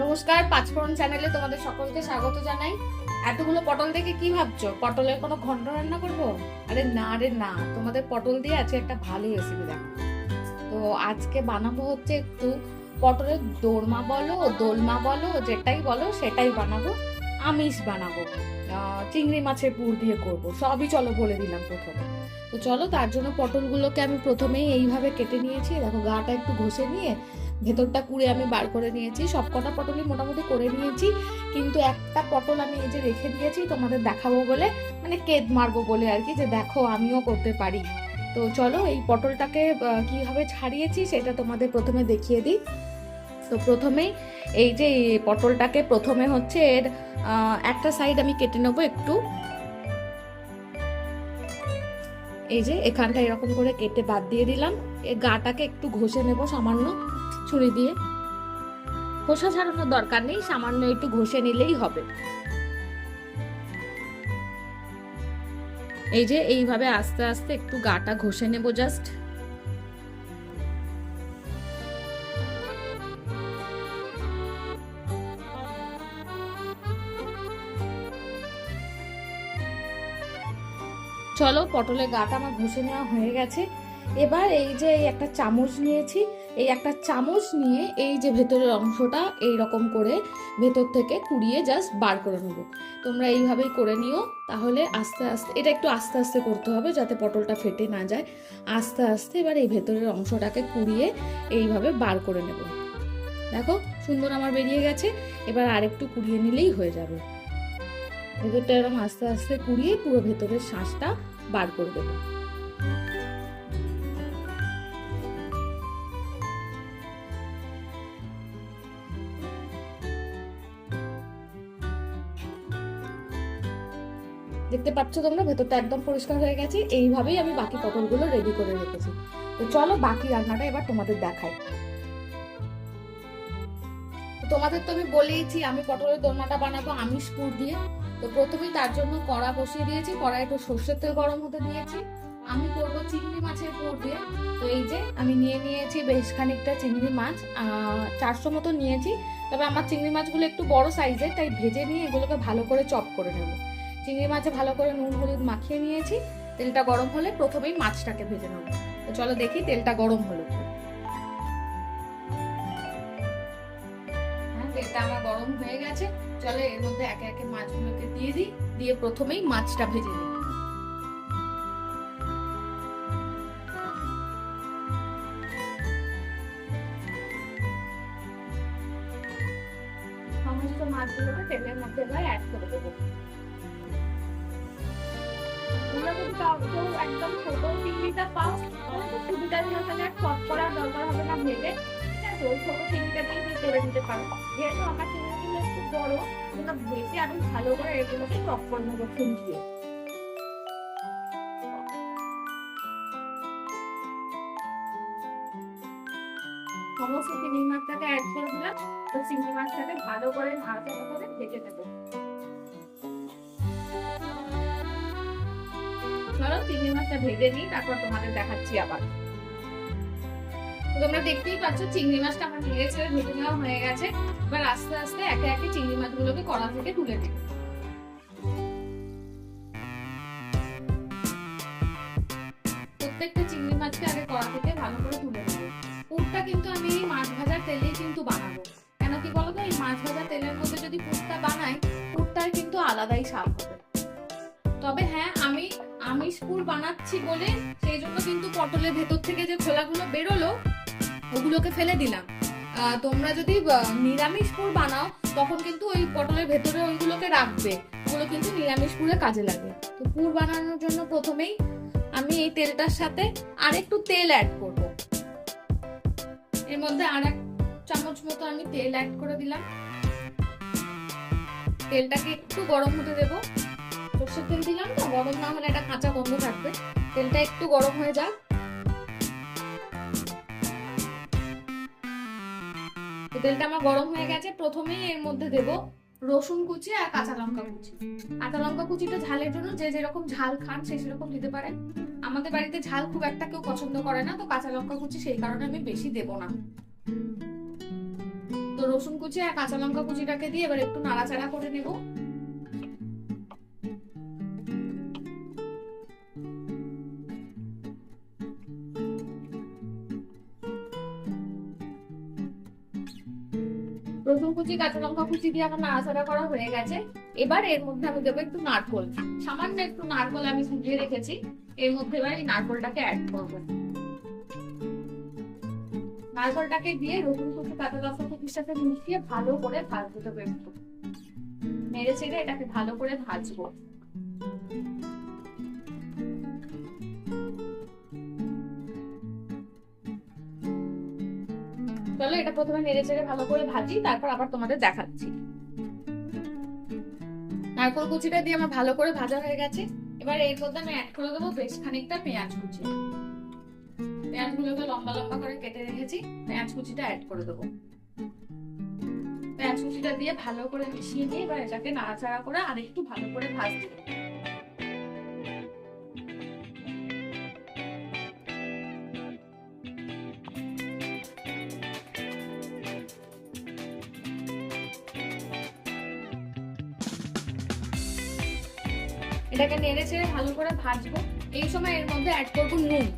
নমস্কার, পাঁচফোড়ন চ্যানেলে তোমাদের সকলকে স্বাগত জানাই। এতগুলো পটল দেখে কি ভাবছো? পটলের কোনো ঘন্ট রান্না করবো? আরে না রে না, তোমাদের পটল দিয়ে আজকে একটা ভালো রেসিপি দেখো। তো আজকে বানাবো হচ্ছে একটু পটলের দোরমা বলো, দোলমা বলো, যেটাই বলো সেটাই বানাবো। আমিষ বানাবো, চিংড়ি মাছের পুর দিয়ে করব। সবই চলো বলে দিলাম প্রথমে। তো চলো, তার জন্য পটলগুলোকে আমি প্রথমেই এইভাবে কেটে নিয়েছি। দেখো, গাটা একটু ঘষে নিয়ে ভেতরটা কুড়ে আমি বার করে নিয়েছি। সব কটা পটলই মোটামুটি করে নিয়েছি, কিন্তু একটা পটল আমি এই যে রেখে দিয়েছি তোমাদের দেখাবো বলে, মানে কেদ মারবো বলে আর কি, যে দেখো আমিও করতে পারি। তো চলো, এই পটলটাকে কিভাবে ছাড়িয়েছি সেটা তোমাদের প্রথমে দেখিয়ে দিই। তো প্রথমেই এই যে পটলটাকে প্রথমে হচ্ছে এর একটা সাইড আমি কেটে নেবো একটু। এই যে এখানটা এরকম করে কেটে বাদ দিয়ে দিলাম। এই গাটাকে একটু ঘষে নেব সামান্য ছুরি দিয়ে। খোসা ছাড়ানোর দরকার নেই, সামান্য একটু ঘষে নিলেই হবে। এই যে এইভাবে আস্তে আস্তে একটু গাটা ঘষে নেব জাস্ট। চলো, পটলের গাটা আমার ঘষে নেওয়া হয়ে গেছে। এবার এই যে একটা চামচ নিয়েছি, এই একটা চামচ নিয়ে এই যে ভেতরের অংশটা এই রকম করে ভেতর থেকে কুড়িয়ে জাস্ট বার করে নেব। তোমরা এইভাবেই করে নিও, তাহলে আস্তে আস্তে, এটা একটু আস্তে আস্তে করতে হবে যাতে পটলটা ফেটে না যায়। আস্তে আস্তে এবার এই ভেতরের অংশটাকে কুড়িয়ে এইভাবে বার করে নেব। দেখো সুন্দর আমার বেরিয়ে গেছে। এবার আরেকটু কুড়িয়ে নিলেই হয়ে যাবে। ভেতরটা এরকম আস্তে আস্তে কুড়িয়ে পুরো ভেতরের শাঁসটা বার করে দেবো। দেখতে পাচ্ছ তোমরা, ভেতরটা একদম পরিষ্কার হয়ে গেছে। এইভাবেই আমি বাকি পটলগুলো রেডি করে রেখেছি। তো চলো বাকি রান্নাটা এবার তোমাদের দেখাই। তোমাদের তো আমি বলেইছি আমি পটলের দোরমাটা বানাবো আমিষ পুর দিয়ে। তো প্রথমেই তার জন্য কড়া বসিয়ে দিয়েছি, কড়াই একটু সর্ষের তেল গরম হতে দিয়েছি। আমি করবো চিংড়ি মাছের পুর দিয়ে। তো এই যে আমি নিয়ে নিয়েছি বেশ খানিকটা চিংড়ি মাছ, 400 মতো নিয়েছি। তবে আমার চিংড়ি মাছগুলো একটু বড় সাইজের, তাই ভেজে নিয়ে এগুলোকে ভালো করে চপ করে নেবো। চিংড়ি মাছে ভালো করে নুন হলুদ মাখিয়ে নিয়েছি। তেলটা গরম হলে প্রথমেই মাছটাকে ভেজে নেবো। তো চলো দেখি, তেলটা গরম হলো। তেলটা আমার গরম হয়ে গেছে। চলো এর মধ্যে একে একে মাছগুলোকে দিয়ে দিই, দিয়ে প্রথমেই মাছটা ভেজে নিই। সমস্ত মাছগুলোকে তেলের মধ্যে এবার অ্যাড করে দেবো। তোমরা যদি কেউ একদম ছোট চিংড়িটা পাও, চিংড়িটা দিয়ে ওখানে চপ করার দরকার হবে না ভেজে। ঠিক আছে, ওই ছোট চিংড়িটা দিয়ে করে দিতে পারো। যেহেতু আমার চিংড়িগুলো একটু বড়, ওটা ভেজে আমি ভালো করে এগুলোকে চপ করে নেবো ফুল দিয়ে। সমস্ত চিংড়ি মাছটাকে অ্যাড করে দিলাম। তো চিংড়ি মাছটাকে ভালো করে নাড়াচাড়া করে ভেজে নেবো। ধরো চিংড়ি মাছটা ভেজে নিই, তারপর তোমাদের দেখাচ্ছি আবার। তোমরা দেখতেই পাচ্ছ চিংড়ি মাছটা আমার নেড়ে ছেড়ে ভেজে নেওয়া হয়ে গেছে। এবার আস্তে আস্তে একে একে চিংড়ি মাছগুলোকে কড়া থেকে তুলে নেব। প্রত্যেকটা চিংড়ি মাছকে আগে কড়া থেকে ভালো করে তুলে নেব। পুরটা কিন্তু আমি এই মাছ ভাজার তেলেই কিন্তু বানাবো। কেন কি বলতো, এই মাছ ভাজা তেলের মধ্যে যদি পুরটা বানাই, পুরটার কিন্তু আলাদাই স্বাদ হবে। তবে হ্যাঁ, আমি আমিষ পুর বানাচ্ছি বলে সেই জন্য কিন্তু পটলের ভেতর থেকে যে খোলাগুলো বেরোলো ওগুলোকে ফেলে দিলাম। তোমরা যদি নিরামিষ পুর বানাও তখন কিন্তু ওই পটলের ভেতরে ওইগুলোকে রাখবে, ওগুলো কিন্তু নিরামিষ পুরে কাজে লাগে। তো পুর বানানোর জন্য প্রথমেই আমি এই তেলটার সাথে আর একটু তেল অ্যাড করব। এর মধ্যে আর 1 চামচ মতো আমি তেল অ্যাড করে দিলাম। তেলটাকে একটু গরম হতে দেবো। সর্ষের তেল দিলাম তো, গরম না হলে একটা কাঁচা গন্ধ থাকবে। তেলটা একটু গরম হয়ে যাক। তেলটা আমার গরম হয়ে গেছে। প্রথমেই এর মধ্যে দেব রসুন কুচি আর কাঁচা লঙ্কা কুচি। কাঁচা লঙ্কা কুচিটা ঝালের জন্য যে যেরকম ঝাল খান সে সেরকম দিতে পারেন। আমাদের বাড়িতে ঝাল খুব একটা কেউ পছন্দ করে না, তো কাঁচা লঙ্কা কুচি সেই কারণে আমি বেশি দেব না। তো তো রসুন কুচি আর কাঁচা লঙ্কা কুচিটাকে দিয়ে এবার একটু নাড়াচাড়া করে নেব। রসুন কুচি কাঁচা লঙ্কা কুচি দিয়ে আমার নাড়াচাড়া করা হয়ে গেছে। এবার এর মধ্যে আমি দেবো একটু নারকোল, সামান্য একটু নারকোল আমি কুচিয়ে রেখেছি, এর মধ্যে এবার এই নারকোলটাকে অ্যাড করবো। নারকোলটাকে দিয়ে রসুন কুচি কাঁচা লঙ্কা কুচির সাথে মিশিয়ে ভালো করে ভাজতে দেবো, একটু নেড়ে চেড়ে এটাকে ভালো করে ভাজবো। চলো এটা প্রথমে নেড়ে চেড়ে ভালো করে ভাজি, তারপর আবার তোমাদের দেখাচ্ছি। নারকোল কুচিটা দিয়ে আমার ভালো করে ভাজা হয়ে গেছে। এবার এর মধ্যে আমি অ্যাড করে দেবো বেশ খানিকটা পেঁয়াজ কুচি। পেঁয়াজগুলোকে লম্বা লম্বা করে কেটে রেখেছি, পেঁয়াজ কুচিটা অ্যাড করে দেবো। পেঁয়াজ কুচিটা দিয়ে ভালো করে মিশিয়ে নিয়ে এবার এটাকে নাড়াচাড়া করে আর একটু ভালো করে ভাজতে দেবো। এটাকে নেড়ে চেড়ে ভালো করে ভাজবো। এই সময় এর মধ্যে অ্যাড করবো নুন,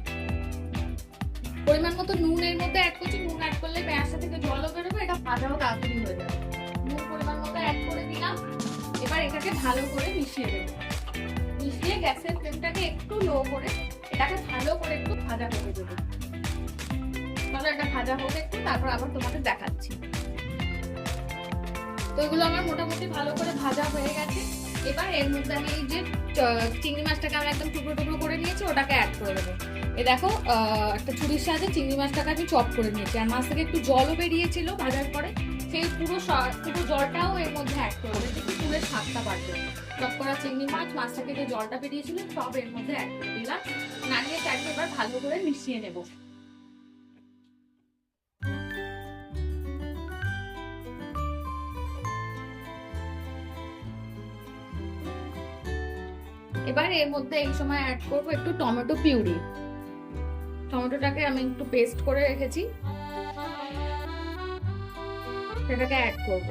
পরিমাণ মতো নুন এর মধ্যে অ্যাড করছি। নুন অ্যাড করলে পেঁয়াজটা থেকে জলও বেরোবে, এটা ভাজাও তাড়াতাড়ি হয়ে যাবে। নুন পরিমাণ মতো অ্যাড করে দিলাম। এবার এটাকে ভালো করে মিশিয়ে দেবো। মিশিয়ে গ্যাসের ফ্লেমটাকে একটু লো করে এটাকে ভালো করে একটু ভাজা করে দেবো। তাহলে এটা ভাজা হোক একটু, তারপর আবার তোমাদের দেখাচ্ছি। তো এগুলো আমার মোটামুটি ভালো করে ভাজা হয়ে গেছে। এবার এর মধ্যে আমি এই যে চিংড়ি মাছটাকে আমি একদম টুকরো টুকরো করে নিয়েছি, ওটাকে অ্যাড করে দেবো। এই দেখো একটা ছুরির সাহায্যে চিংড়ি মাছটাকে আমি চপ করে নিয়েছি। আর মাছ থেকে একটু জলও বেরিয়েছিল ভাজার পরে, সেই পুরো জলটাও এর মধ্যে অ্যাড করে দেবো, একটু পুরো স্বাদটা বাড়বে। চপ করা চিংড়ি মাছ, মাছ থেকে যে জলটা বেরিয়েছিল সব এর মধ্যে অ্যাড করে দিলাম। নাড়িয়ে চাড়িয়ে এবার ভালো করে মিশিয়ে নেবো। এবার এর মধ্যে এই সময় অ্যাড করবো একটু টমেটো পিউরি। টমেটোটাকে আমি একটু পেস্ট করে রেখেছি, সেটাকে অ্যাড করব।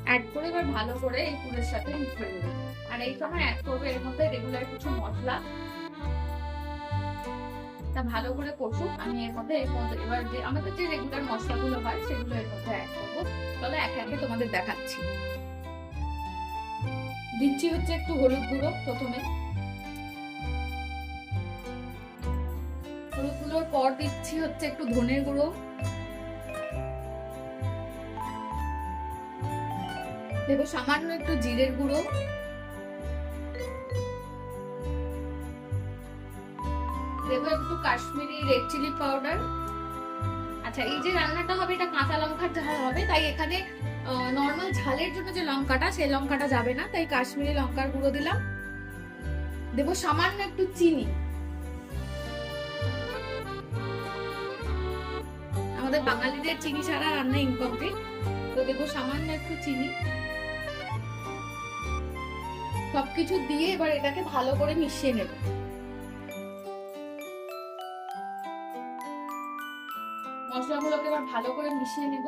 অ্যাড করে এবার ভালো করে এই পুরের সাথে মিক্স করে দেবো। আর এই সময় অ্যাড করবো এর মধ্যে রেগুলার কিছু মশলা, তা ভালো করে কষুক। আমি এর মধ্যে এবার যে আমাদের যে রেগুলার মশলাগুলো হয় সেগুলো এর মধ্যে অ্যাড করবো। তাহলে একে একে তোমাদের দেখাচ্ছি। দিচ্ছি হচ্ছে একটু হলুদ গুঁড়ো প্রথমে, হলুদ গুঁড়োর পর দিচ্ছি হচ্ছে একটু ধনের গুঁড়ো, দেবো সামান্য একটু জিরের গুঁড়ো, দেবো একটু কাশ্মীরি রেড চিলি পাউডার। আচ্ছা, এই যে রান্নাটা হবে এটা কাঁচা লঙ্কার ঝাল হবে, তাই এখানে নর্মাল ঝালের জন্য যে লঙ্কাটা সেই লঙ্কাটা যাবে না, তাই কাশ্মীরি লঙ্কার গুঁড়ো দিলাম। দেবো সামান্য একটু চিনি, আমাদের বাঙালিদের চিনি ছাড়া রান্না ইনকমপ্লিট, তো দেবো সামান্য একটু চিনি। সবকিছু দিয়ে এবার এটাকে ভালো করে মিশিয়ে নেব। মশলাগুলোকে এবার ভালো করে মিশিয়ে নেব।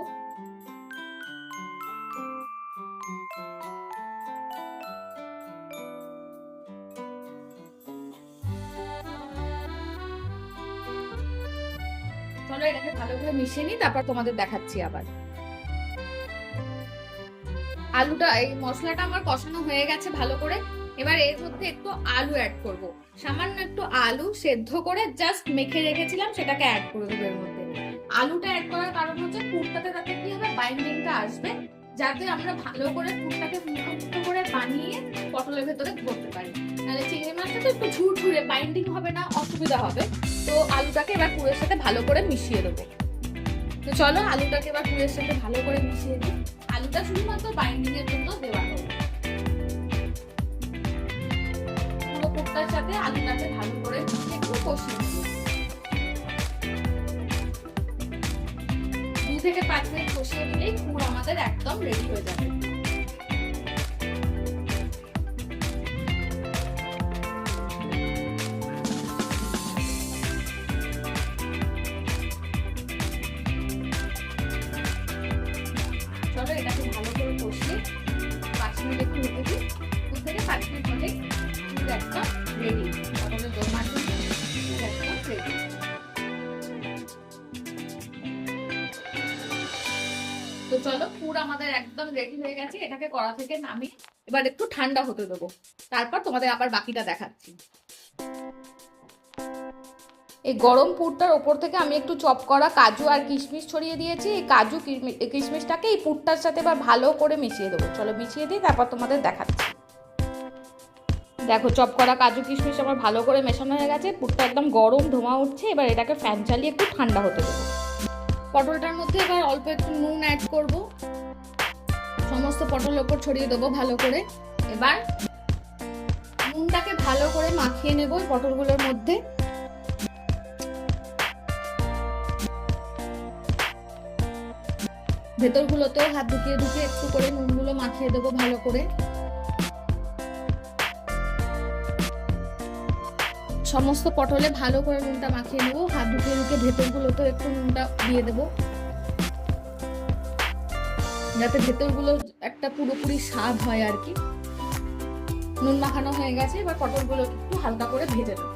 চলো এটাকে ভালো করে মিশিয়ে নিই, তারপর তোমাদের দেখাচ্ছি আবার। আলুটা, এই মশলাটা আমার কষানো হয়ে গেছে ভালো করে। এবার এর মধ্যে একটু আলু অ্যাড করব, সামান্য একটু আলু সেদ্ধ করে জাস্ট মেখে রেখেছিলাম, সেটাকে অ্যাড করে দেবো এর মধ্যে। আলুটা অ্যাড করার কারণ হচ্ছে পুরটাতে তাতে কি হবে, বাইন্ডিংটা আসবে, যাতে আমরা ভালো করে পুরটাকে মুখোমুখি করে বানিয়ে পটলের ভেতরে ধরতে পারি। তাহলে চিংড়ি মাছটা তো একটু ঝুরঝুরে, বাইন্ডিং হবে না, অসুবিধা হবে। তো আলুটাকে এবার পুরের সাথে ভালো করে মিশিয়ে দেবো। তো চলো আলুটাকে এবার পুরের সাথে ভালো করে মিশিয়ে দিই। আলুটা শুধুমাত্র বাইন্ডিং এর জন্য দেওয়া হবে। পুরো পুরটার সাথে আলুটাকে ভালো করে একটু কষিয়ে দেবো। 2 থেকে 5 মিনিট কষিয়ে দিলেই পুর আমাদের একদম রেডি হয়ে যাবে। কষিয়ে 5 মিনিট একটু রেখে দিই। 2 থেকে 5 মিনিট হলে একদম রেডি, পটলের দোরমা একদম রেডি। তো চলো, পুর আমাদের একদম রেডি হয়ে গেছে। এটাকে কড়া থেকে নামিয়ে এবার একটু ঠান্ডা হতে দেবো, তারপর তোমাদের আবার বাকিটা দেখাচ্ছি। এই গরম পুরটার ওপর থেকে আমি একটু চপ করা কাজু আর কিশমিশ ছড়িয়ে দিয়েছি। এই কাজু কিশমিশটাকে এই পুরটার সাথে এবার ভালো করে মিশিয়ে দেবো। চলো মিশিয়ে দিই, তারপর তোমাদের দেখাচ্ছি। দেখো, চপ করা কাজু কিশমিশ আমার ভালো করে মেশানো হয়ে গেছে। পুরটা একদম গরম, ধোঁয়া উঠছে। এবার এটাকে ফ্যান চালিয়ে একটু ঠান্ডা হতে দেবো। পটলটার মধ্যে এবার অল্প একটু নুন অ্যাড করব, সমস্ত পটলের ওপর ছড়িয়ে দেবো ভালো করে। এবার নুনটাকে ভালো করে মাখিয়ে নেব পটলগুলোর মধ্যে। ভেতরগুলোতেও হাত ঢুকিয়ে ঢুকিয়ে একটু করে নুনগুলো মাখিয়ে দেবো ভালো করে। সমস্ত পটলে ভালো করে নুনটা মাখিয়ে নেবো, হাত ঢুকিয়ে ঢুকিয়ে ভেতরগুলোতেও একটু নুনটা দিয়ে দেবো, যাতে ভেতরগুলো একটা পুরোপুরি স্বাদ হয় আর কি। নুন মাখানো হয়ে গেছে। এবার পটলগুলো একটু হালকা করে ভেজে নেব।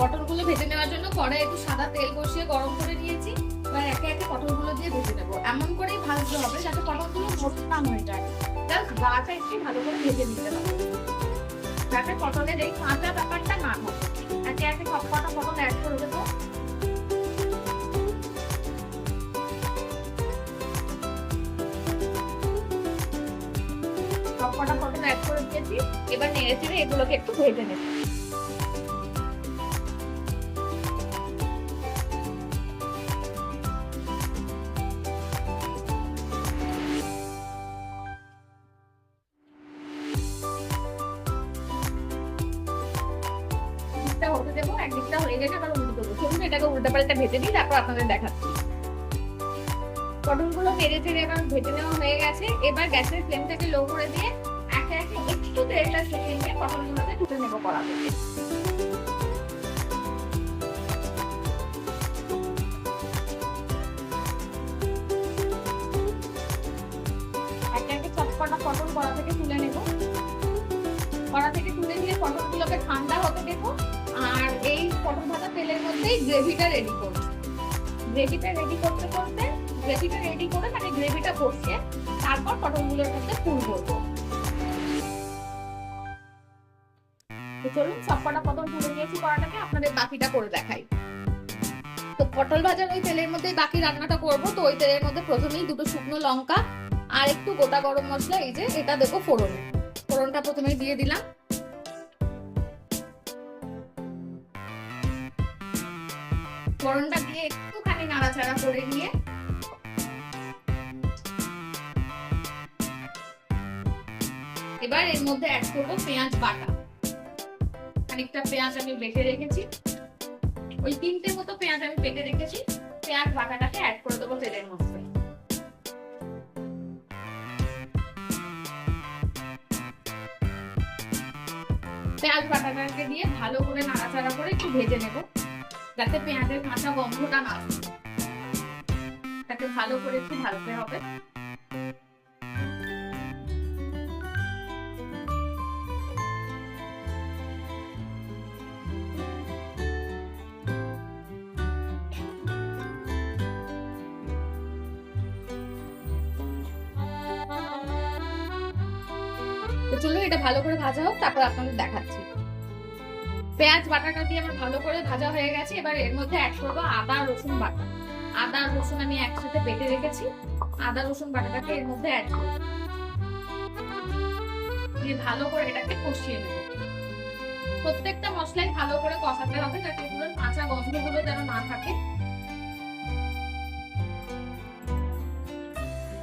পটলগুলো ভেজে নেওয়ার জন্য কড়াই একটু সাদা তেল বসিয়ে গরম করে নিয়েছি। এবার একে একে পটলগুলো দিয়ে ভেজে নেবো। এমন করেই ভাজতে হবে যাতে পটলগুলো নরম না হয়ে যায়, জাস্ট গাটা একটু ভালো করে ভেজে নিতে হবে, যাতে পটলের এই কাঁচা ব্যাপারটা না হয়। একে একে সবকটা পটল অ্যাড করে দেবো। সবকটা পটল অ্যাড করে দিয়েছি। এবার নেড়ে চেড়ে এগুলোকে একটু ভেজে নেব। হতে দেবো, একদিকটা হয়ে গেছে, আবার উল্টে দেবো। চলুন এটাকে উল্টা পাল্টা ভেজে দিই, তারপর আপনাদের দেখাচ্ছি। পটলগুলো নেড়ে চেড়ে এবার ভেজে নেওয়া হয়ে গেছে। এবার গ্যাসের ফ্লেমটাকে লো করে দিয়ে একে একে একটু তেলটা সেঁকে নিয়ে পটলগুলোকে তুলে নেবো কড়া থেকে। একে একে সবকটা পটল কড়া থেকে তুলে নেবো। কড়া থেকে তুলে নিয়ে পটলগুলোকে ঠান্ডা হতে দেবো। আর এই পটল ভাজা তেলের মধ্যেই গ্রেভিটা রেডি করবো। গ্রেভিটা রেডি করতে করতে গ্রেভিটা রেডি করে মানে গ্রেভিটা বসিয়ে তারপর পটলগুলোর মধ্যে পুর করবো। চলুন সবকটা পটল তুলে নিয়েছি কড়াটাকে, আপনাদের বাকিটা করে দেখাই। তো পটল ভাজার ওই তেলের মধ্যে বাকি রান্নাটা করবো। তো ওই তেলের মধ্যে প্রথমেই 2টো শুকনো লঙ্কা আর একটু গোটা গরম মশলা, এই যে এটা দেবো ফোড়নে। ফোড়নটা প্রথমে দিয়ে দিলাম। ফোড়নটা দিয়ে একটুখানি নাড়াচাড়া করে নিয়ে এবার এর মধ্যে অ্যাড করবো পেঁয়াজ বাটা। খানিকটা পেঁয়াজ আমি বেটে রেখেছি, ওই 3টে মতো পেঁয়াজ আমি বেটে রেখেছি। পেঁয়াজ বাটাটাকে অ্যাড করে দেবো তেলের মধ্যে। পেঁয়াজ বাটাটাকে দিয়ে ভালো করে নাড়াচাড়া করে একটু ভেজে নেব, যাতে পেঁয়াজের কাঁচা গন্ধটা না আসে। তাকে ভালো করে একটু ভাজতে হবে। তো চলো এটা ভালো করে ভাজা হোক, তারপর আপনাদের দেখাচ্ছি। পেঁয়াজ বাটাটা দিয়ে আমার ভালো করে ভাজা হয়ে গেছে। এবার এর মধ্যে অ্যাড করবো আদা রসুন বাটা। আদা রসুন আমি একসাথে বেটে রেখেছি। আদা রসুন বাটাটাকে এর মধ্যে অ্যাড করবো, দিয়ে ভালো করে এটাকে কষিয়ে নেব। প্রত্যেকটা মশলাই ভালো করে কষাতে হবে, যাতে এগুলোর কাঁচা গন্ধগুলো যেন না থাকে।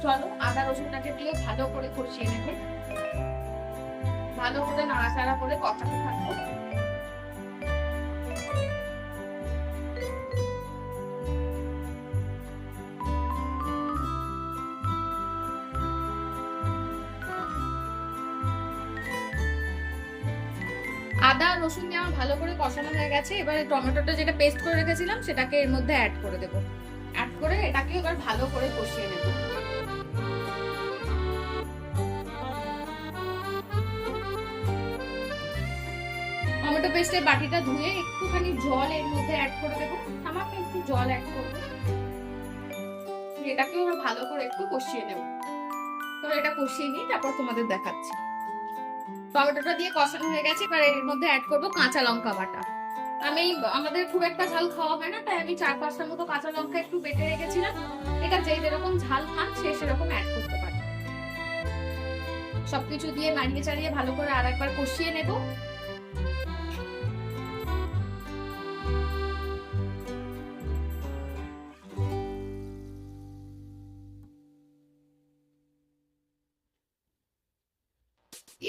চলো আদা রসুনটাকে দিয়ে ভালো করে কষিয়ে নেবে, ভালো করে নাড়াচাড়া করে কষাতে থাকবো। আদা রসুন দিয়ে আমার ভালো করে কষানো হয়ে গেছে। এবারে টমেটোটা যেটা পেস্ট করে রেখেছিলাম সেটাকে এর মধ্যে অ্যাড করে দেবো। অ্যাড করে এটাকে এবার ভালো করে কষিয়ে নেব। পেস্টের বাটিটা ধুয়ে একটুখানি জল এর মধ্যে অ্যাড করে দেবো, সামান্য একটু জল অ্যাড করবো, এটাকেও ভালো করে একটু কষিয়ে নেব। তো এটা কষিয়ে নিই, তারপর তোমাদের দেখাচ্ছি। টমেটোটা দিয়ে কষানো হয়ে গেছে, এবার এর মধ্যে অ্যাড করবো কাঁচা লঙ্কা বাটা। আমাদের খুব একটা ঝাল খাওয়া হয় না, তাই আমি 4-5টার মতো কাঁচা লঙ্কা একটু বেটে রেখেছিলাম। এটা যে যেরকম ঝাল খান সে সেরকম অ্যাড করতে পারে। সবকিছু দিয়ে নাড়িয়ে চাড়িয়ে ভালো করে আর একবার কষিয়ে নেব।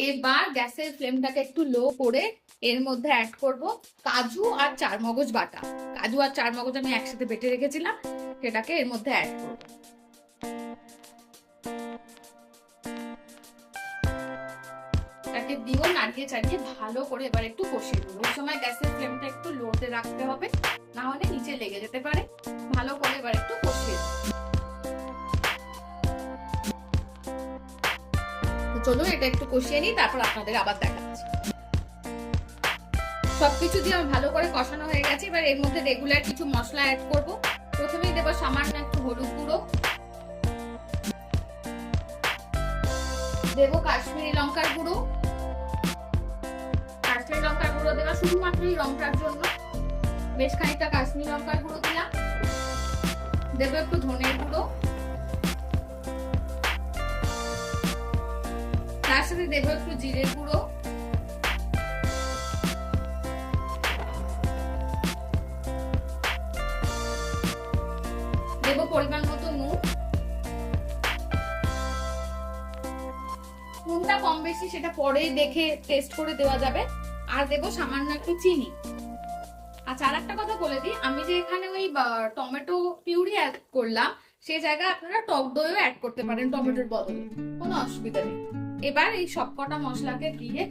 এবার গ্যাসের ফ্লেমটাকে একটু লো করে এর মধ্যে অ্যাড করব কাজু আর চারমগজ বাটা। কাজু আর চারমগজ আমি একসাথে বেটে রেখেছিলাম, সেটাকে এর মধ্যে অ্যাড করব। এটাকে দিয়েও নাড়িয়ে চাড়িয়ে ভালো করে এবার একটু কষিয়ে দেবো। ওই সময় গ্যাসের ফ্লেমটা একটু লোতে রাখতে হবে, না হলে নিচে লেগে যেতে পারে। ভালো করে এবার একটু কষিয়ে দেবো। চলুন এটা একটু কষিয়ে নিই, তারপর আপনাদের আবার দেখাচ্ছি। সবকিছু দিয়ে আমার ভালো করে কষানো হয়ে গেছে। এবার এর মধ্যে রেগুলার কিছু মশলা অ্যাড করব। প্রথমেই দেবো সামান্য একটু হলুদ গুঁড়ো, দেবো কাশ্মীরি লঙ্কার গুঁড়ো। কাশ্মীরি লঙ্কার গুঁড়ো দেওয়া শুধুমাত্র এই রংটার জন্য, বেশ খানিকটা কাশ্মীরি লঙ্কার গুঁড়ো দিলাম। দেবো একটু ধনের গুঁড়ো, তার সাথে দেবো একটু জিরের গুঁড়ো, দেবো পরিমাণ মতো নুন। নুনটা কম বেশি সেটা পরে দেখে টেস্ট করে দেওয়া যাবে। আর দেবো সামান্য একটু চিনি। আচ্ছা, আর একটা কথা বলে দিই, আমি যে এখানে ওই টমেটো পিউরি অ্যাড করলাম, সেই জায়গায় আপনারা টক দইও অ্যাড করতে পারেন টমেটোর বদলে, কোনো অসুবিধা নেই। এবার এই সবকটা মশলাকে দিয়ে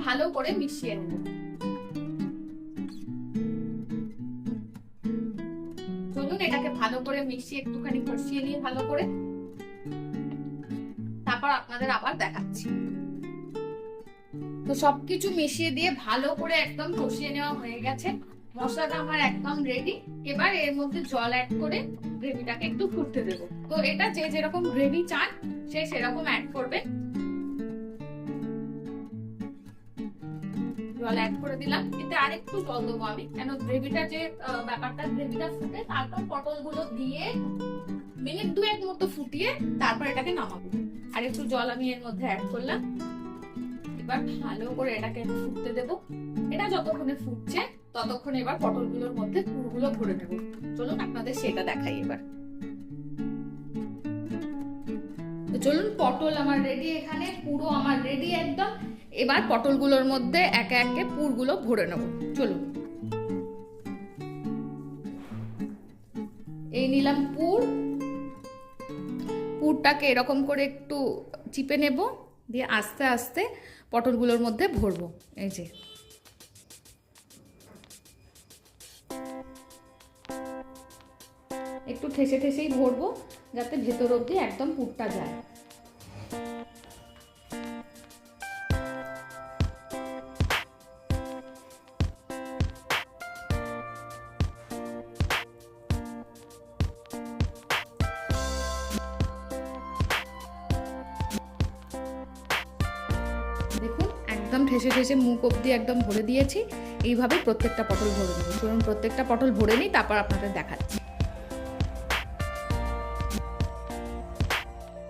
ভালো করে মিশিয়ে নেব। চলুন এটাকে ভালো করে মিশিয়ে একটুখানি কষিয়ে নিয়ে ভালো করে, তারপর আপনাদের আবার দেখাচ্ছি। তো সবকিছু মিশিয়ে দিয়ে ভালো করে একদম কষিয়ে নেওয়া হয়ে গেছে। মশলাটা আমার একদম রেডি। এবার এর মধ্যে জল অ্যাড করে গ্রেভিটাকে একটু ফুটতে দেব। তো এটা যে যেরকম গ্রেভি চান সে সেরকম অ্যাড করবে। জল অ্যাড করে দিলাম, এতে আরেকটু জল দেবো আমি, কেন গ্রেভিটা যে ব্যাপারটা গ্রেভিটা ফুটে তারপর পটলগুলো দিয়ে মিনিট 2-1 মতো ফুটিয়ে তারপর এটাকে নামাবো। আর একটু জল আমি এর মধ্যে অ্যাড করলাম। এবার ভালো করে এটাকে ফুটতে দেব। এটা যতক্ষণে ফুটছে ততক্ষণ এবার পটলগুলোর মধ্যে পুরগুলো ভরে নেব। চলুন আপনাদের সেটা দেখাই এবার। তো চলুন, পটল আমার রেডি, এখানে পুরো আমার রেডি একদম। এবার পটলগুলোর মধ্যে একে একে পুরগুলো ভরে নেব। চলুন, এই নিলাম পুর। পুরটাকে এরকম করে একটু চিপে নেব, দিয়ে আস্তে আস্তে পটলগুলোর মধ্যে ভরবো। এই যে একটু ঠেসে ঠেসেই ভরবো, যাতে ভেতর অবধি একদম পুরটা যায়। দেখুন একদম ঠেসে ঠেসে মুখ অবধি একদম ভরে দিয়েছি। এইভাবে প্রত্যেকটা পটল ভরে দেবো। চলুন প্রত্যেকটা পটল ভরে নিই, তারপর আপনাদের দেখাচ্ছি।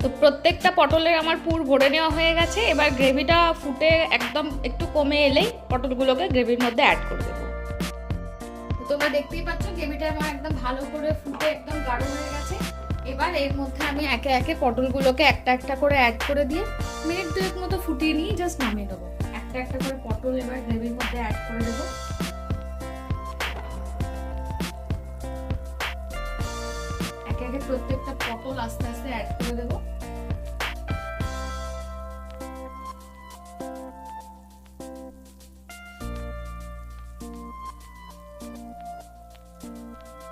তো প্রত্যেকটা পটলের আমার পুর ভরে নেওয়া হয়ে গেছে। এবার গ্রেভিটা ফুটে একদম একটু কমে এলেই পটলগুলোকে গ্রেভির মধ্যে অ্যাড করে দেবো। তোমরা দেখতেই পাচ্ছ গ্রেভিটা আমার একদম ভালো করে ফুটে একদম গাঢ় হয়ে গেছে। এবার এর মধ্যে আমি একে একে পটলগুলোকে একটা একটা করে অ্যাড করে দিয়ে মিনিট 2 মতো ফুটিয়ে নিয়ে জাস্ট নামিয়ে দেবো। একটা একটা করে পটল এবার গ্রেভির মধ্যে অ্যাড করে দেবো। একে একে প্রত্যেকটা পটল আস্তে আস্তে অ্যাড করে দেবো।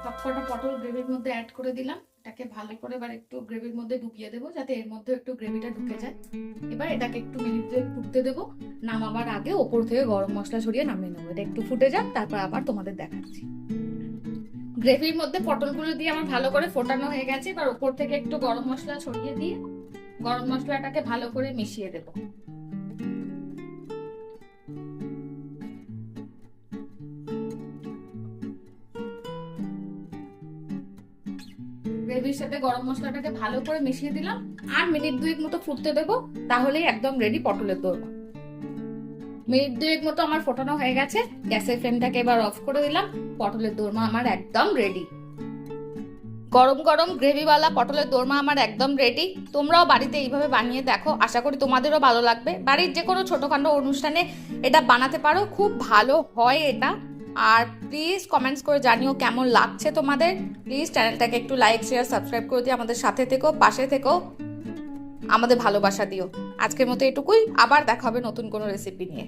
সবকটা পটল গ্রেভির মধ্যে অ্যাড করে দিলাম। এটাকে ভালো করে এবার একটু গ্রেভির মধ্যে ডুবিয়ে দেবো, যাতে এর মধ্যে একটু গ্রেভিটা ঢুকে যায়। এবার এটাকে একটু মিনিট দুয়েক ফুটতে দেবো। নামাবার আগে ওপর থেকে গরম মশলা ছড়িয়ে নামিয়ে নেবো। এটা একটু ফুটে যাক, তারপর আবার তোমাদের দেখাচ্ছি। গ্রেভির মধ্যে পটলগুলো দিয়ে আমার ভালো করে ফোটানো হয়ে গেছে। এবার ওপর থেকে একটু গরম মশলা ছড়িয়ে দিয়ে গরম মশলাটাকে ভালো করে মিশিয়ে দেবো। গ্রেভির সাথে গরম মশলাটাকে ভালো করে মিশিয়ে দিলাম, আর মিনিট দুয়েক মতো ফুটতে দেবো, তাহলেই একদম রেডি পটলের দোরমা। মিনিট দুয়েক মতো আমার ফোটানো হয়ে গেছে। গ্যাসের ফ্লেমটাকে এবার অফ করে দিলাম। পটলের দোরমা আমার একদম রেডি। গরম গরম গ্রেভিওয়ালা পটলের দোরমা আমার একদম রেডি। তোমরাও বাড়িতে এইভাবে বানিয়ে দেখো, আশা করি তোমাদেরও ভালো লাগবে। বাড়ির যে কোনো ছোটখাটো অনুষ্ঠানে এটা বানাতে পারো, খুব ভালো হয় এটা। আর প্লিজ কমেন্টস করে জানিও কেমন লাগছে তোমাদের। প্লিজ চ্যানেলটাকে একটু লাইক শেয়ার সাবস্ক্রাইব করে দিয়ে আমাদের সাথে থেকো, পাশে থেকো, আমাদের ভালোবাসা দিও। আজকের মতো এটুকুই, আবার দেখা হবে নতুন কোনো রেসিপি নিয়ে।